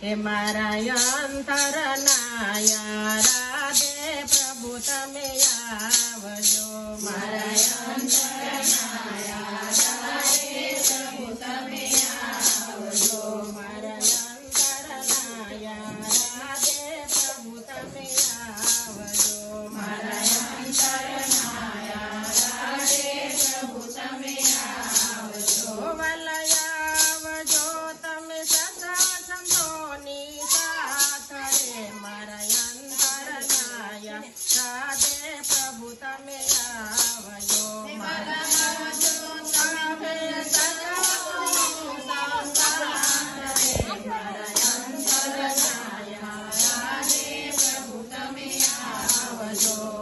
હે મારા અંતરના રાધે પ્રભુ તમે આવજો મારા અંતરના રાધે પ્રભુ તમે આવજો મારા અંતરના રાધે પ્રભુ તમે આવજો મારા અંતરના રાધે પ્રભુ તમે આવજો વલયાવજો તમે સદા સંતોની સાથ રે મારા અંતરના રાધે પ્રભુ તમે આવજો વલયાવજો તમે સદા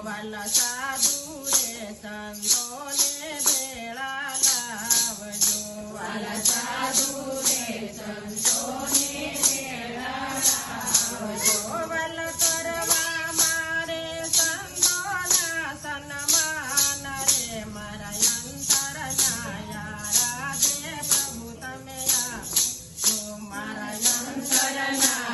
વાલા સાધુ રે સંતોને ભેળા લાવજો વાલા સાધુ રે સંતોને ભેળા લાવજો વલ કરવા મારે સંતોના સન્માન રે મારા અંતરના રાધે પ્રભુ તમે આવજો મારા અંતરના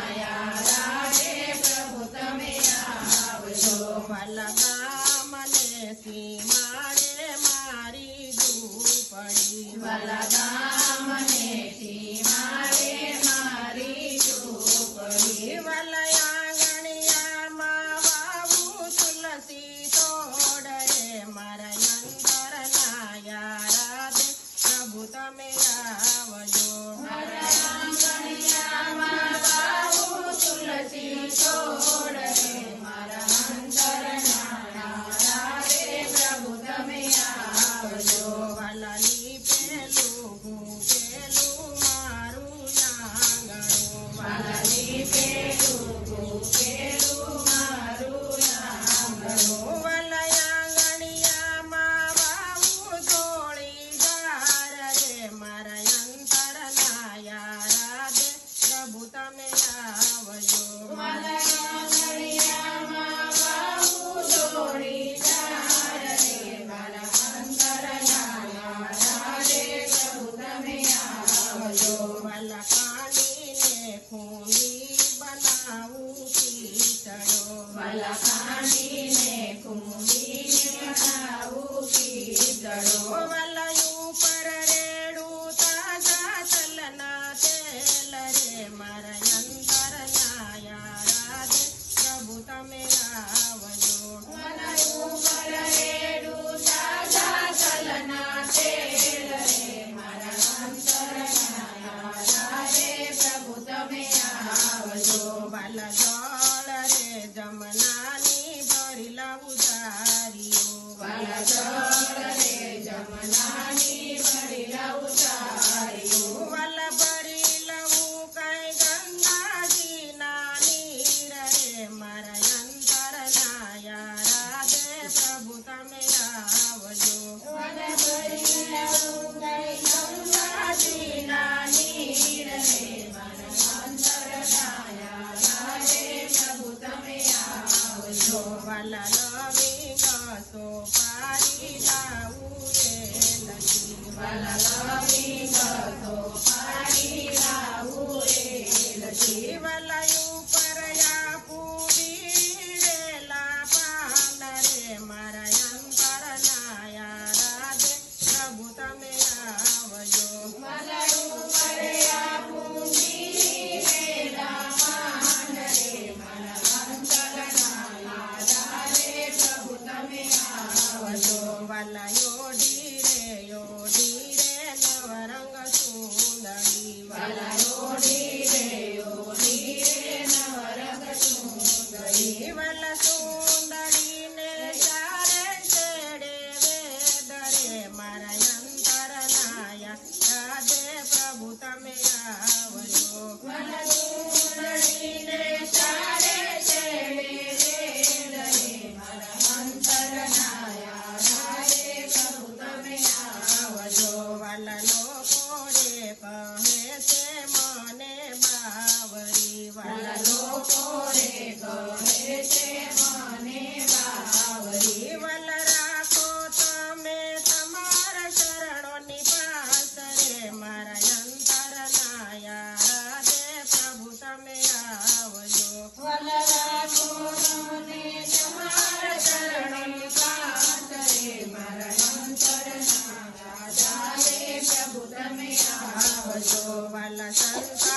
રાધે પ્રભુ તમે આવજો વાલા ગામને સીમાડે મારી ઝૂંપડી વાલા ગામને સીમાડે મારી ઝૂંપડી વાલા આંગણિયામાં વાવું તુલસી છોડ રે મારા અંતરના રાધે પ્રભુ તમે આવજો મારા આંગણિયામાં વાવું તુલસી છોડ રે મારા અંતરના રાધે પ્રભુ તમે આવજો વાલા લીપેલું ભૂપેલું મારું આંગણું વાલા લીપેલું ભૂપેલું મારું આંગણું વાલા આંગણિયામાં વાવું જોડીદાર રે મારા અંતરના રાધે પ્રભુ તમે આવજો મારા આંગણિયામાં વાવું જોડીદાર રે મારા અંતરના રાધે પ્રભુ તમે આવજો વાલા કાંડીને ખૂંડી બનાવું પીતળો વાલા કાંડીને ખૂંડીને બનાવું પીતળો વાલા ઉપર રેડું તાજા તલના તેલ રે મારા અંતરના રાધે પ્રભુ તમે આવજો વાલા ઉપર રેડું તાજા તલના તેલ રે મારા અંતરના રાધે પ્રભુ તમે આવજો વાલા જળ રે જમનાની ભરી લાવું જારીઓ વાલા જળ રે જમનાની ભરી લાવું જારીઓ વાલા ભરી લવું કઈ ગંગાજીના નીર રે મારા અંતરના રાધે પ્રભુ તમે આવજો વાલા ભરી લવું કઈ ગંગાજીના નીર રે મારા અંતરના રાધે પ્રભુ તમે આવજો વાલા લવિંગ સોપારી લાવું એ લખી વાલા લવિંગ સોપારી લાવું એ લખી વાલા ઉપર આપું બીડેલા પાન રે મારા અંતરના રાધે પ્રભુ તમે આવજો વાલા ઉપર આપું બીડેલા પાન રે મારા અંતરના રાધે પ્રભુ તમે આવજો વાલા યોડી રે નવરંગ સુંદરી વાલા યોડી રે નવરંગ સુંદરી વાલા સુંદરીને ચારે છેડે વેદ રે મારા અંતરના રાધે પ્રભુ તમે આવજો વાલા સુંદરીને ચારે છેડે વેદ રે મારા અંતરના રાધે પ્રભુ તમે આવજો વાલા લોકો રે કહે છે મને બાવરી વાલા લોકો રે કહે છે મને બાવરી વાલા રાખો તમે તમારા શરણોની પાસ રે મારા અંતરના રાધે જો વાલા સંત